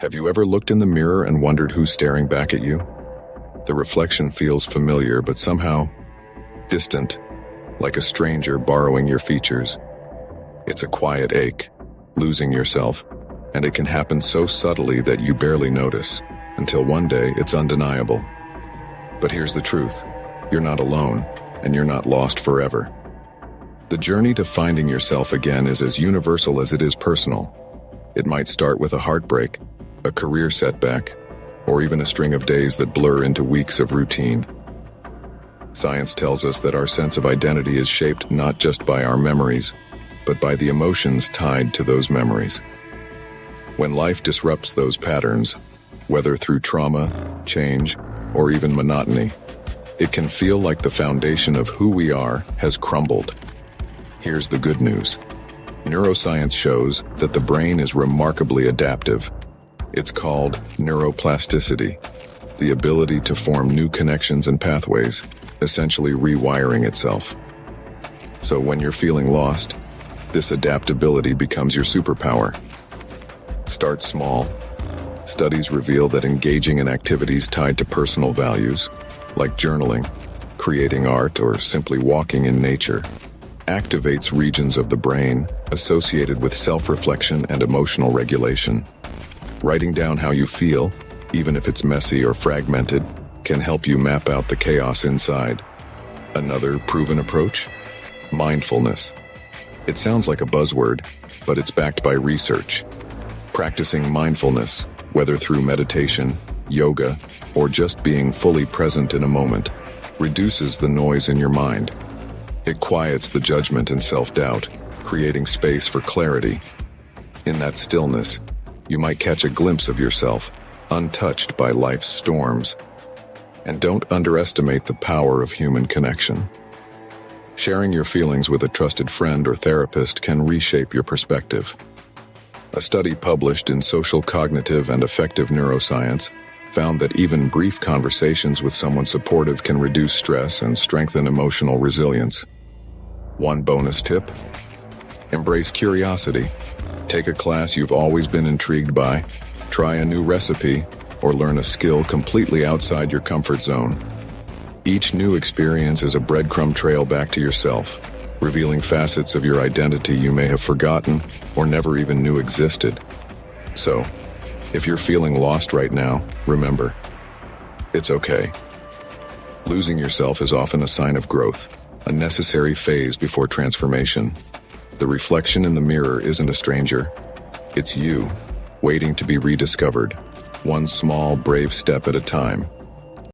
Have you ever looked in the mirror and wondered who's staring back at you? The reflection feels familiar, but somehow distant, like a stranger borrowing your features. It's a quiet ache, losing yourself, and it can happen so subtly that you barely notice, until one day it's undeniable. But here's the truth. You're not alone, and you're not lost forever. The journey to finding yourself again is as universal as it is personal. It might start with a heartbreak, a career setback, or even a string of days that blur into weeks of routine. Science tells us that our sense of identity is shaped not just by our memories, but by the emotions tied to those memories. When life disrupts those patterns, whether through trauma, change, or even monotony, it can feel like the foundation of who we are has crumbled. Here's the good news. Neuroscience shows that the brain is remarkably adaptive. It's called neuroplasticity, the ability to form new connections and pathways, essentially rewiring itself. So when you're feeling lost, this adaptability becomes your superpower. Start small. Studies reveal that engaging in activities tied to personal values, like journaling, creating art, or simply walking in nature, activates regions of the brain associated with self-reflection and emotional regulation. Writing down how you feel, even if it's messy or fragmented, can help you map out the chaos inside. Another proven approach? Mindfulness. It sounds like a buzzword, but it's backed by research. Practicing mindfulness, whether through meditation, yoga, or just being fully present in a moment, reduces the noise in your mind. It quiets the judgment and self-doubt, creating space for clarity. In that stillness, you might catch a glimpse of yourself, untouched by life's storms. And don't underestimate the power of human connection. Sharing your feelings with a trusted friend or therapist can reshape your perspective. A study published in Social Cognitive and Affective Neuroscience found that even brief conversations with someone supportive can reduce stress and strengthen emotional resilience. One bonus tip: embrace curiosity. Take a class you've always been intrigued by, try a new recipe, or learn a skill completely outside your comfort zone. Each new experience is a breadcrumb trail back to yourself, revealing facets of your identity you may have forgotten or never even knew existed. So, if you're feeling lost right now, remember, it's okay. Losing yourself is often a sign of growth, a necessary phase before transformation. The reflection in the mirror isn't a stranger. It's you, waiting to be rediscovered, one small, brave step at a time.